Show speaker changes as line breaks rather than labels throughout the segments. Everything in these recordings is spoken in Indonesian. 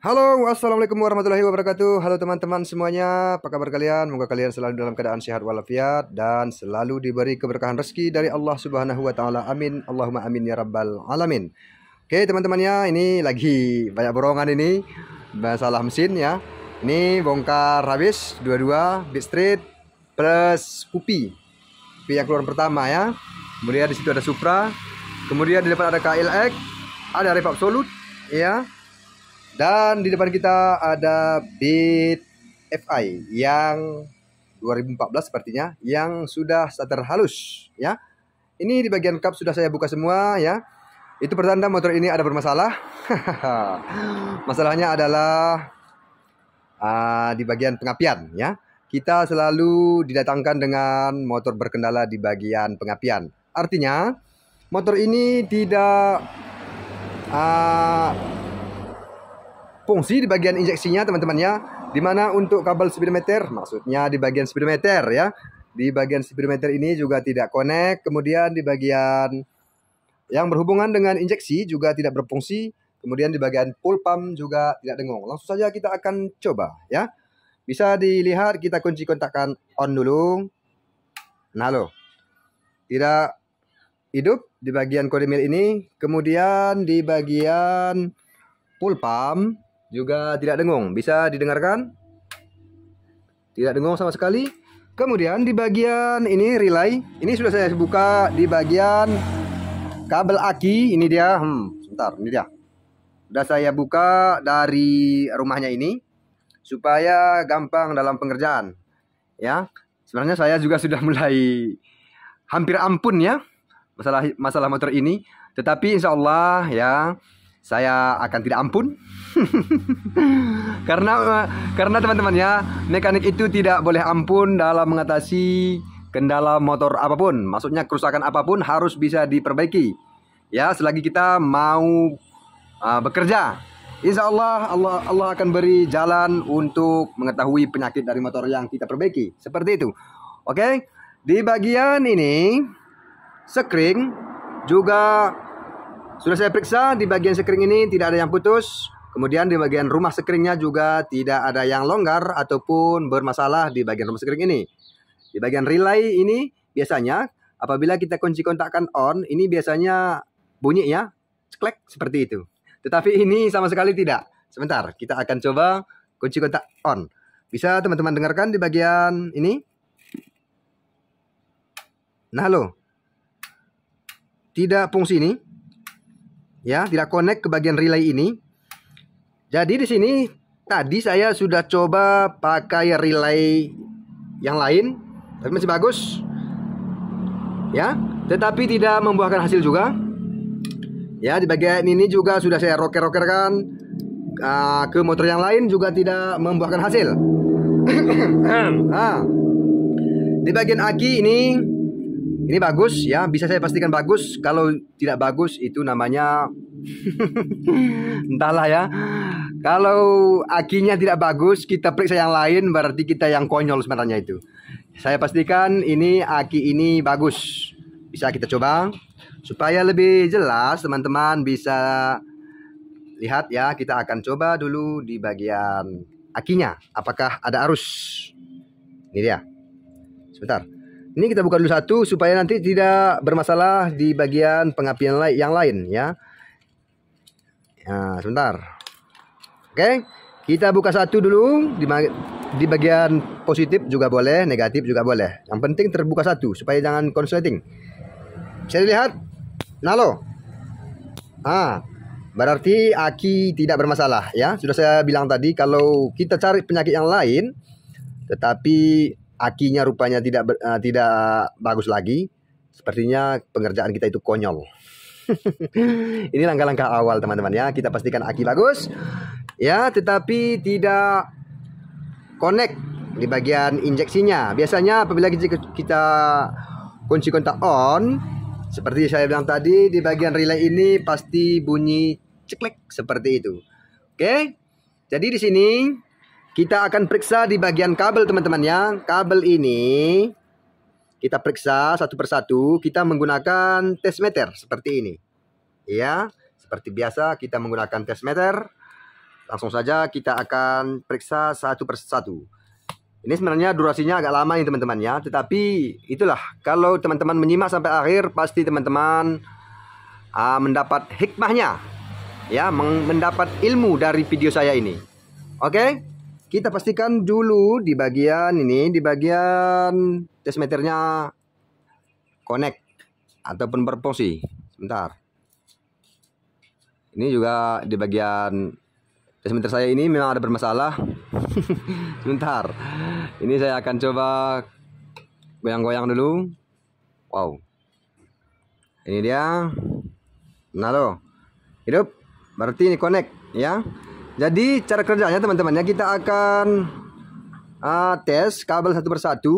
Halo, assalamualaikum warahmatullahi wabarakatuh. Halo teman-teman semuanya, apa kabar kalian? Semoga kalian selalu dalam keadaan sehat walafiat dan selalu diberi keberkahan rezeki dari Allah Subhanahu wa Ta'ala. Amin, Allahumma amin ya Rabbal 'Alamin. Oke, teman-temannya, ini lagi banyak borongan ini, masalah mesin ya. Ini bongkar habis dua-dua Big Street plus Pupi yang keluaran pertama ya. Kemudian di situ ada Supra, kemudian di depan ada KLX, ada Rev Absolute ya. Dan di depan kita ada Beat FI yang 2014 sepertinya, yang sudah starter halus ya. Ini di bagian kap sudah saya buka semua ya. Itu pertanda motor ini ada bermasalah. Masalahnya adalah di bagian pengapian ya. Kita selalu didatangkan dengan motor berkendala di bagian pengapian. Artinya motor ini tidak fungsi di bagian injeksinya teman-teman ya, dimana untuk kabel speedometer, maksudnya di bagian speedometer ya, di bagian speedometer ini juga tidak connect. Kemudian di bagian yang berhubungan dengan injeksi juga tidak berfungsi. Kemudian di bagian full pump juga tidak dengung. Langsung saja kita akan coba ya. Bisa dilihat, kita kunci kontakkan on dulu. Nah loh, tidak hidup di bagian kode mil ini. Kemudian di bagian full pump juga tidak dengung, bisa didengarkan? Tidak dengung sama sekali. Kemudian di bagian ini relay, ini sudah saya buka di bagian kabel aki, ini dia. Sebentar, ini dia. Sudah saya buka dari rumahnya ini supaya gampang dalam pengerjaan. Ya, sebenarnya saya juga sudah mulai hampir ampun ya masalah motor ini, tetapi insya Allah ya saya akan tidak ampun. karena teman-teman ya, mekanik itu tidak boleh ampun dalam mengatasi kendala motor apapun. Maksudnya kerusakan apapun harus bisa diperbaiki ya, selagi kita mau bekerja. Insya Allah Allah akan beri jalan untuk mengetahui penyakit dari motor yang kita perbaiki. Seperti itu. Oke, di bagian ini sekring juga sudah saya periksa. Di bagian sekring ini tidak ada yang putus. Kemudian di bagian rumah sekringnya juga tidak ada yang longgar ataupun bermasalah di bagian rumah sekring ini. Di bagian relay ini biasanya apabila kita kunci kontakkan on, ini biasanya bunyi ya, ceklek seperti itu. Tetapi ini sama sekali tidak. Sebentar, kita akan coba kunci kontak on. Bisa teman-teman dengarkan di bagian ini? Nah loh, tidak fungsi ini. Ya, tidak connect ke bagian relay ini. Jadi di sini tadi saya sudah coba pakai relay yang lain, tapi masih bagus. Ya, tetapi tidak membuahkan hasil juga. Ya, di bagian ini juga sudah saya roker-rokerkan ke motor yang lain, juga tidak membuahkan hasil. Di bagian aki ini bagus ya, bisa saya pastikan bagus. Kalau tidak bagus itu namanya entahlah ya. Kalau akinya tidak bagus, kita periksa yang lain, berarti kita yang konyol sebenarnya itu. Saya pastikan ini aki ini bagus. Bisa kita coba supaya lebih jelas teman-teman bisa lihat ya. Kita akan coba dulu di bagian akinya, apakah ada arus. Ini dia. Sebentar. Ini kita buka dulu satu supaya nanti tidak bermasalah di bagian pengapian yang lain ya. Nah, sebentar. Oke, kita buka satu dulu di bagian positif juga boleh, negatif juga boleh. Yang penting terbuka satu supaya jangan konsleting. Bisa dilihat? Nah loh. Berarti aki tidak bermasalah ya. Sudah saya bilang tadi kalau kita cari penyakit yang lain tetapi akinya rupanya tidak bagus lagi, sepertinya pengerjaan kita itu konyol. Ini langkah-langkah awal teman-teman ya. Kita pastikan aki bagus ya, tetapi tidak connect di bagian injeksinya. Biasanya apabila kita kunci kontak on, seperti saya bilang tadi, di bagian relay ini pasti bunyi ceklek seperti itu. Oke, jadi di sini kita akan periksa di bagian kabel teman-teman ya. Kabel ini kita periksa satu persatu. Kita menggunakan tes meter seperti ini. Ya, seperti biasa kita menggunakan tes meter. langsung saja kita akan periksa satu persatu. Ini sebenarnya durasinya agak lama nih teman-teman ya, tetapi itulah, kalau teman-teman menyimak sampai akhir pasti teman-teman mendapat hikmahnya ya, mendapat ilmu dari video saya ini. Oke, kita pastikan dulu di bagian ini, di bagian tesmeternya connect ataupun berfungsi. Sebentar, ini juga di bagian tesmeter saya ini memang ada bermasalah. Sebentar, ini saya akan coba goyang-goyang dulu. Wow, ini dia. Nah loh, hidup, berarti ini connect ya. Jadi cara kerjanya teman-teman ya, kita akan tes kabel satu persatu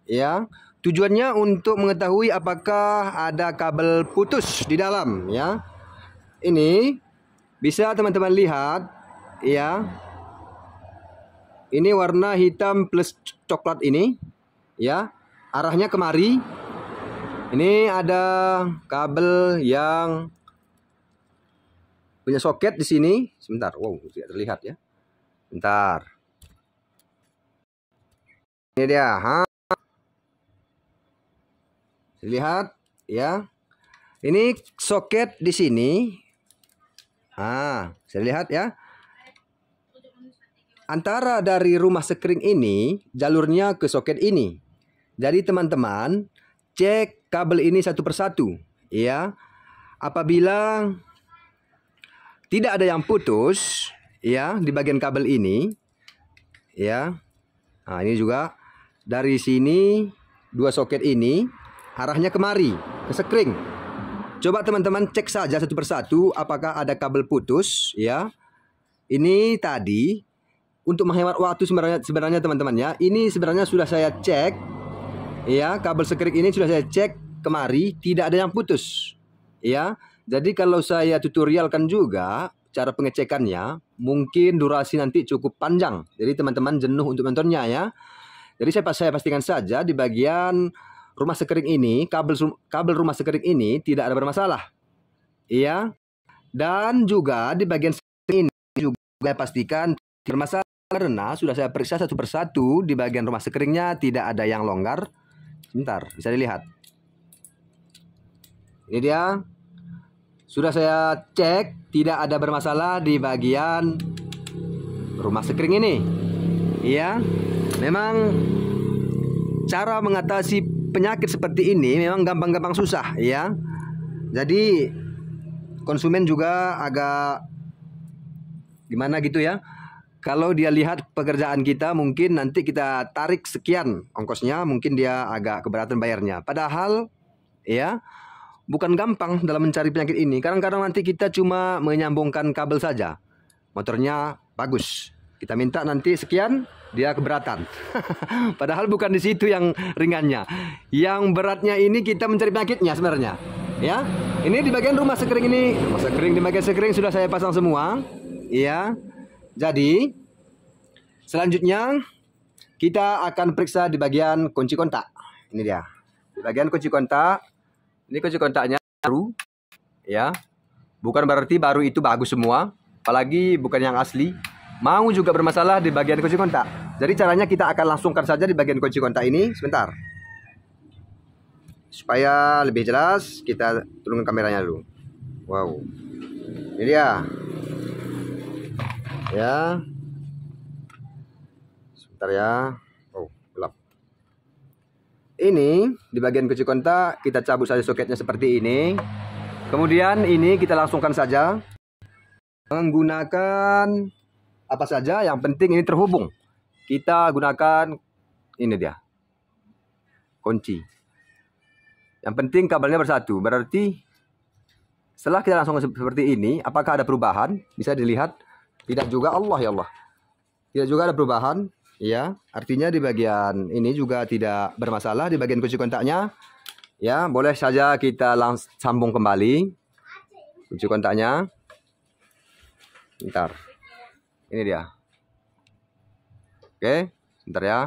ya. Tujuannya untuk mengetahui apakah ada kabel putus di dalam ya. Ini bisa teman-teman lihat ya. Ini warna hitam plus coklat ini ya, arahnya kemari. Ini ada kabel yang punya soket di sini. Sebentar, wow, tidak terlihat ya. Bentar. Ini dia, lihat ya. Ini soket di sini. Saya lihat ya. Antara dari rumah sekring ini jalurnya ke soket ini. Jadi teman-teman cek kabel ini satu persatu ya. Apabila tidak ada yang putus ya di bagian kabel ini ya. Nah, ini juga dari sini dua soket ini arahnya kemari ke sekring. Coba teman-teman cek saja satu persatu apakah ada kabel putus ya. Ini tadi untuk menghemat waktu sebenarnya teman-teman ya, ini sebenarnya sudah saya cek ya, kabel sekring ini sudah saya cek kemari, tidak ada yang putus ya. Jadi kalau saya tutorialkan juga cara pengecekannya, mungkin durasi nanti cukup panjang, jadi teman-teman jenuh untuk menontonnya ya. Jadi saya pastikan saja di bagian rumah sekring ini, kabel rumah sekring ini tidak ada bermasalah ya. Dan juga di bagian sekring ini juga saya pastikan bermasalah karena sudah saya periksa satu persatu di bagian rumah sekringnya tidak ada yang longgar. Sebentar, bisa dilihat. Ini dia. Sudah saya cek tidak ada bermasalah di bagian rumah sekring ini. Iya, memang cara mengatasi penyakit seperti ini memang gampang-gampang susah ya. Jadi konsumen juga agak gimana gitu ya. Kalau dia lihat pekerjaan kita, mungkin nanti kita tarik sekian ongkosnya, mungkin dia agak keberatan bayarnya. Padahal ya bukan gampang dalam mencari penyakit ini. Kadang-kadang nanti kita cuma menyambungkan kabel saja, motornya bagus, kita minta nanti sekian, dia keberatan. Padahal bukan di situ yang ringannya. Yang beratnya ini kita mencari penyakitnya sebenarnya ya. Ini di bagian rumah sekring ini, rumah sekring, di bagian sekring sudah saya pasang semua ya. Jadi selanjutnya kita akan periksa di bagian kunci kontak. Ini dia. Di bagian kunci kontak. Ini kunci kontaknya baru ya. Bukan berarti baru itu bagus semua, apalagi bukan yang asli. Mau juga bermasalah di bagian kunci kontak. Jadi caranya kita akan langsungkan saja di bagian kunci kontak ini. Sebentar. Supaya lebih jelas, kita turunkan kameranya dulu. Wow. Ini dia. Ya, sebentar ya. Oh, gelap. Ini di bagian kunci kontak kita cabut saja soketnya seperti ini. Kemudian ini kita langsungkan saja menggunakan apa saja, yang penting ini terhubung. Kita gunakan ini dia, kunci. Yang penting kabelnya bersatu. Berarti setelah kita langsung seperti ini, apakah ada perubahan? Bisa dilihat. Tidak juga, Allah ya Allah. Tidak juga ada perubahan ya. Artinya di bagian ini juga tidak bermasalah di bagian kunci kontaknya. Ya, boleh saja kita langsung sambung kembali kunci kontaknya. Bentar. Ini dia. Oke, bentar ya.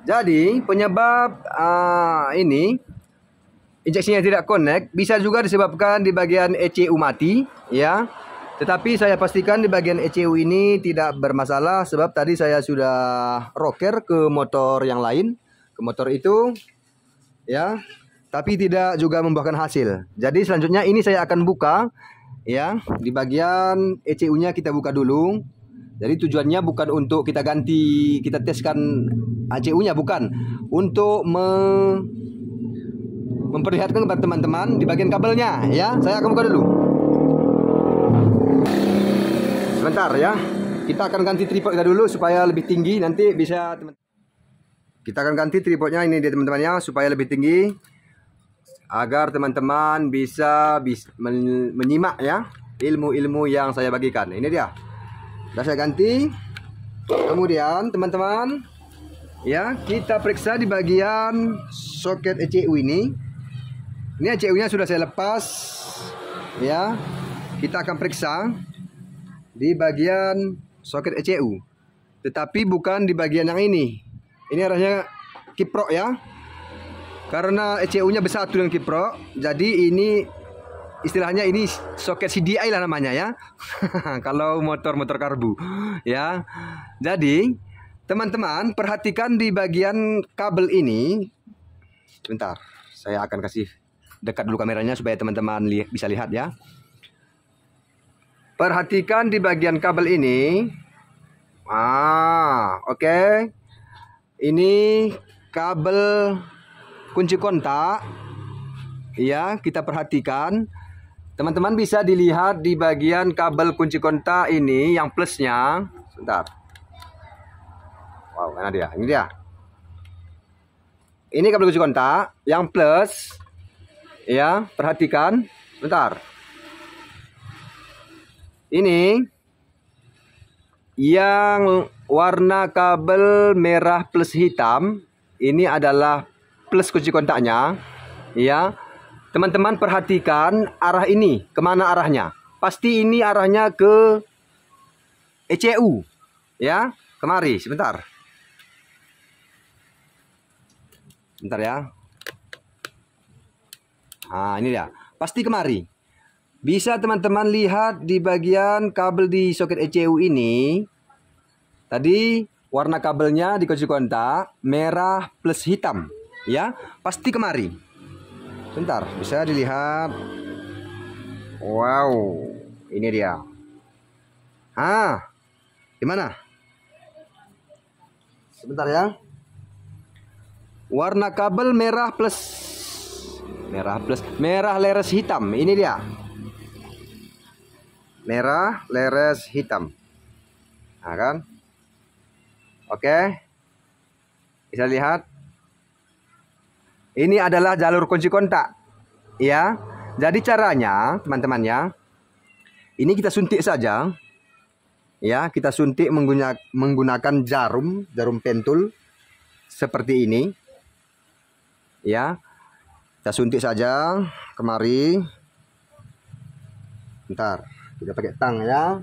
Jadi penyebab ini injeksinya tidak connect bisa juga disebabkan di bagian ECU mati ya. Tetapi saya pastikan di bagian ECU ini tidak bermasalah, sebab tadi saya sudah rocker ke motor yang lain, ke motor itu ya, tapi tidak juga membuahkan hasil. Jadi selanjutnya ini saya akan buka ya, di bagian ECU-nya kita buka dulu. Jadi tujuannya bukan untuk kita ganti, kita teskan ECU-nya, bukan, untuk memperlihatkan kepada teman-teman di bagian kabelnya ya. Saya akan buka dulu. Sebentar ya. Kita akan ganti tripod kita dulu supaya lebih tinggi, nanti bisa kita akan ganti tripodnya ini dia teman-teman ya, supaya lebih tinggi agar teman-teman bisa menyimak ya ilmu-ilmu yang saya bagikan. Ini dia. Sudah saya ganti. Kemudian teman-teman ya, kita periksa di bagian soket ECU ini. Ini ECU-nya sudah saya lepas ya. Kita akan periksa di bagian soket ECU, tetapi bukan di bagian yang ini. Ini arahnya kiprok ya, karena ECU-nya bersatu dengan kiprok. Jadi ini istilahnya ini soket CDI lah namanya ya. Kalau motor-motor karbu ya. Jadi teman-teman perhatikan di bagian kabel ini. Sebentar, saya akan kasih dekat dulu kameranya supaya teman-teman bisa lihat ya. Perhatikan di bagian kabel ini. Oke. Ini kabel kunci kontak. Ya, kita perhatikan. Teman-teman bisa dilihat di bagian kabel kunci kontak ini yang plusnya. Sebentar. Wow, mana dia? Ini dia. Ini kabel kunci kontak yang plus. Ya, perhatikan. Sebentar. Ini yang warna kabel merah plus hitam, ini adalah plus kunci kontaknya ya. Teman-teman perhatikan arah ini, kemana arahnya? Pasti ini arahnya ke ECU ya. Kemari sebentar. Bentar ya. Nah, ini dia. Pasti kemari. Bisa teman-teman lihat di bagian kabel di soket ECU ini. Tadi warna kabelnya di kunci kontak merah plus hitam ya. Pasti kemari. Bentar, bisa dilihat. Wow, ini dia. Gimana? Sebentar ya. Warna kabel merah leres hitam. Ini dia. Merah leres hitam. Nah kan? Oke. Bisa lihat. Ini adalah jalur kunci kontak. Ya. Jadi caranya, teman-teman ya. Ini kita suntik saja. Ya, kita suntik menggunakan jarum pentul seperti ini. Ya. Kita suntik saja kemari. Bentar. Kita pakai tang ya.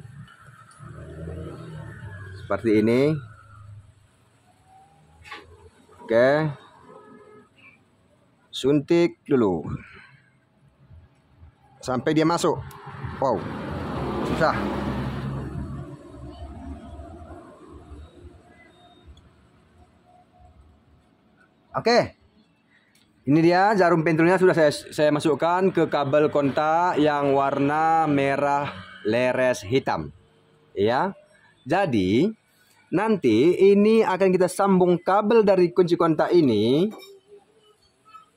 Seperti ini. Oke. Suntik dulu. Sampai dia masuk. Wow. Susah. Oke. Ini dia jarum pentulnya sudah saya masukkan ke kabel kontak yang warna merah leres hitam. Ya. Jadi nanti ini akan kita sambung kabel dari kunci kontak ini.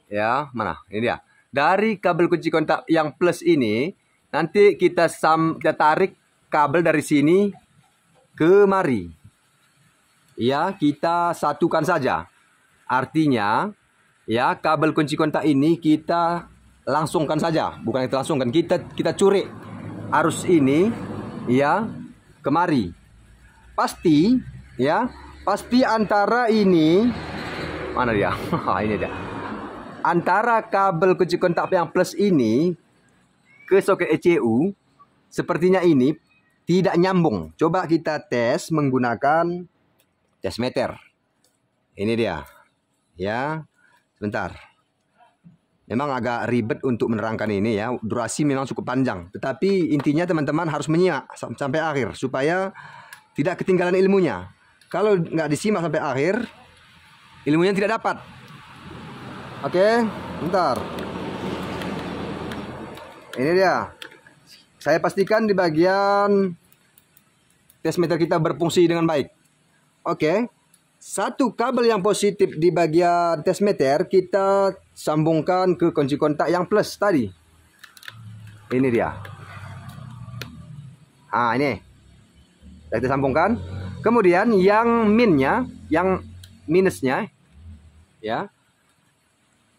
Ya, mana? Ini dia. Dari kabel kunci kontak yang plus ini, nanti kita tarik kabel dari sini ke mari. Ya, kita satukan saja. Artinya ya, kabel kunci kontak ini kita langsungkan saja, bukan kita langsungkan, kita curi arus ini ya kemari. Pasti ya, pasti antara ini mana dia? Ini dia. Antara kabel kunci kontak yang plus ini ke soket ECU sepertinya ini tidak nyambung. Coba kita tes menggunakan tes meter. Ini dia. Ya. Sebentar. Memang agak ribet untuk menerangkan ini ya. Durasi memang cukup panjang. Tetapi intinya teman-teman harus menyimak sampai akhir supaya tidak ketinggalan ilmunya. Kalau nggak disimak sampai akhir, ilmunya tidak dapat. Oke, bentar. Ini dia. Saya pastikan di bagian test meter kita berfungsi dengan baik. Oke. Satu kabel yang positif di bagian test meter kita sambungkan ke kunci kontak yang plus tadi. Ini dia. Ah, ini. Kita sambungkan. Kemudian yang minnya, yang minusnya, ya.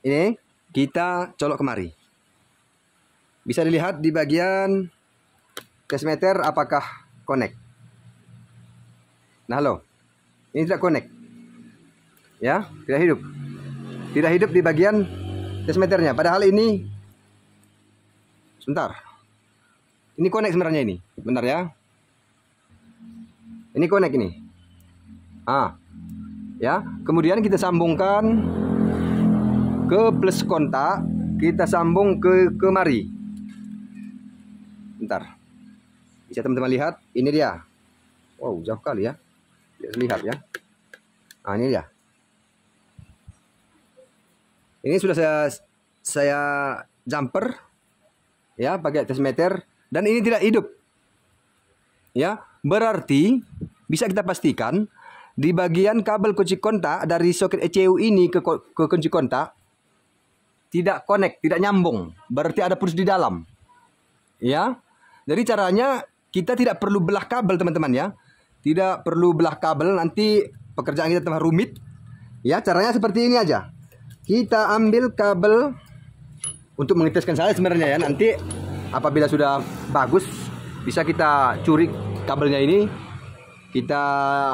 Ini kita colok kemari. Bisa dilihat di bagian test meter apakah connect. Nah, loh. Ini tidak connect. Ya, tidak hidup. Tidak hidup di bagian test meternya. Padahal ini sebentar. Ini connect sebenarnya ini. Bentar ya. Ini connect ini. Ah. Ya, kemudian kita sambungkan ke plus kontak, kita sambung ke kemari. Bentar. Bisa teman-teman lihat, ini dia. Wow, jauh kali ya. Tidak terlihat ya. Nah, ini dia. Ini sudah saya jumper ya pakai test meter dan ini tidak hidup. Ya, berarti bisa kita pastikan di bagian kabel kunci kontak dari soket ECU ini ke kunci kontak tidak connect, tidak nyambung. Berarti ada putus di dalam. Ya. Jadi caranya kita tidak perlu belah kabel teman-teman ya. Tidak perlu belah kabel, nanti pekerjaan kita tambah rumit. Ya, caranya seperti ini aja. Kita ambil kabel untuk mengeteskan saya sebenarnya ya. Nanti apabila sudah bagus, bisa kita curi kabelnya ini. Kita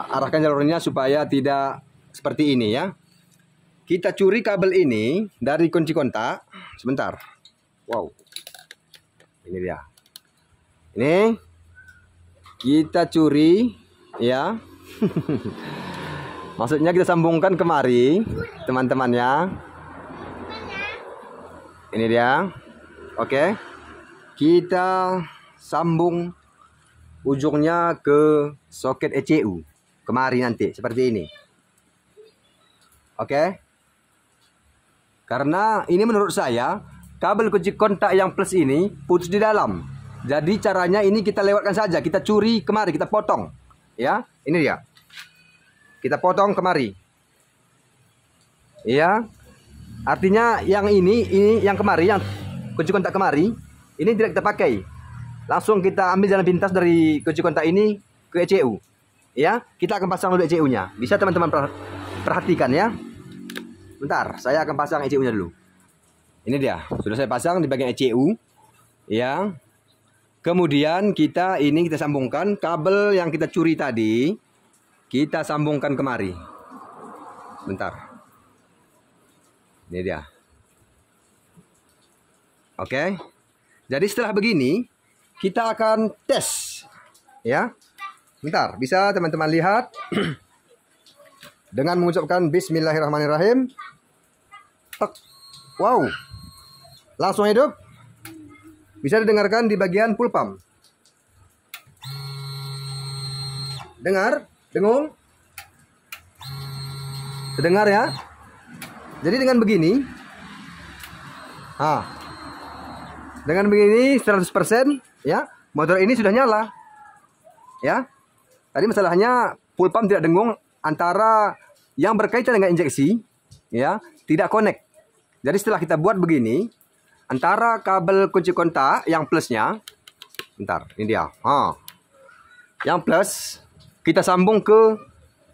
arahkan jalurnya supaya tidak seperti ini ya. Kita curi kabel ini dari kunci kontak. Sebentar. Wow. Ini dia. Ini. Kita curi ya. Maksudnya kita sambungkan kemari, teman-teman ya. Ini dia. Oke. Kita sambung ujungnya ke soket ECU. Kemari nanti seperti ini. Oke. Karena ini menurut saya kabel kunci kontak yang plus ini putus di dalam. Jadi caranya ini kita lewatkan saja, kita curi kemari, kita potong. Ya, ini dia. Kita potong kemari. Ya. Artinya yang ini yang kemari, yang kunci kontak kemari, ini tidak kita pakai. Langsung kita ambil jalan pintas dari kunci kontak ini ke ECU. Ya, kita akan pasang dulu ECU-nya. Bisa teman-teman perhatikan ya. Bentar, saya akan pasang ECU-nya dulu. Ini dia, sudah saya pasang di bagian ECU. Ya. Kemudian kita sambungkan kabel yang kita curi tadi. Kita sambungkan kemari. Bentar. Ini dia. Oke. Jadi setelah begini, kita akan tes. Ya. Bentar, bisa teman-teman lihat. Dengan mengucapkan Bismillahirrahmanirrahim. Wow. Langsung hidup. Bisa didengarkan di bagian full pump. Dengar? Dengung? Terdengar ya? Jadi dengan begini. Dengan begini 100% ya, motor ini sudah nyala. Ya. Tadi masalahnya full pump tidak dengung antara yang berkaitan dengan injeksi ya, tidak connect. Jadi setelah kita buat begini, antara kabel kunci kontak yang plusnya, bentar, ini dia. Yang plus kita sambung ke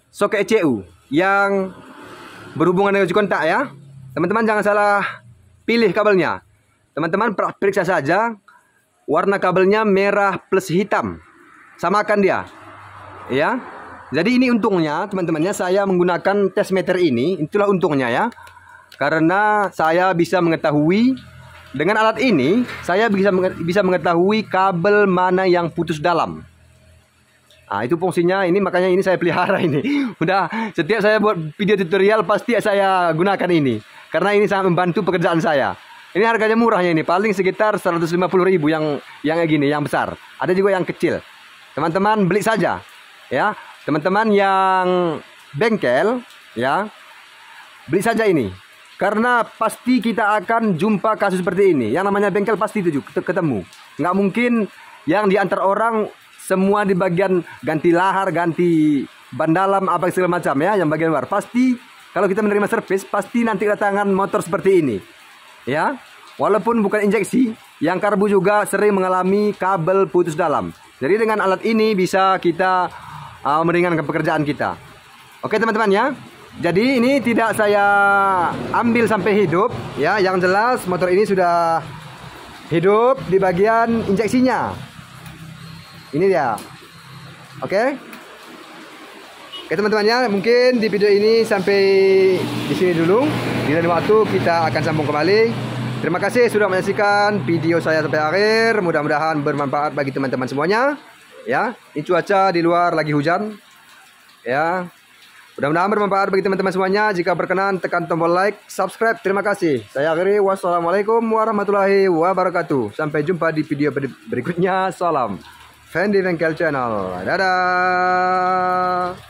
soket ECU yang berhubungan dengan kunci kontak ya. Teman-teman jangan salah pilih kabelnya. Teman-teman periksa saja warna kabelnya merah plus hitam. Samakan dia. Ya. Jadi ini untungnya teman-temannya saya menggunakan test meter ini, itulah untungnya ya. Karena saya bisa mengetahui dengan alat ini, saya bisa mengetahui kabel mana yang putus dalam. Nah, itu fungsinya ini, makanya ini saya pelihara ini. Udah setiap saya buat video tutorial pasti saya gunakan ini. Karena ini sangat membantu pekerjaan saya. Ini harganya murahnya ini, paling sekitar 150.000 yang kayak gini, yang besar. Ada juga yang kecil. Teman-teman beli saja, ya. Teman-teman yang bengkel, ya, beli saja ini. Karena pasti kita akan jumpa kasus seperti ini. Yang namanya bengkel pasti itu ketemu. Nggak mungkin yang diantar orang semua di bagian ganti lahar, ganti ban dalam, apa segala macam ya, yang bagian luar. Pasti kalau kita menerima servis, pasti nanti kedatangan motor seperti ini. Ya, walaupun bukan injeksi, yang karbu juga sering mengalami kabel putus dalam. Jadi dengan alat ini bisa kita meringankan pekerjaan kita. Oke teman-teman ya. Jadi ini tidak saya ambil sampai hidup ya. Yang jelas motor ini sudah hidup di bagian injeksinya. Ini dia. Oke. Oke teman-teman ya, mungkin di video ini sampai di sini dulu. Di lain waktu kita akan sambung kembali. Terima kasih sudah menyaksikan video saya sampai akhir. Mudah-mudahan bermanfaat bagi teman-teman semuanya. Ya, ini cuaca di luar lagi hujan. Ya, mudah-mudahan bermanfaat bagi teman-teman semuanya. Jika berkenan tekan tombol like, subscribe. Terima kasih. Saya akhiri. Wassalamualaikum warahmatullahi wabarakatuh. Sampai jumpa di video berikutnya. Salam Fendi Bengkel Channel. Dadah.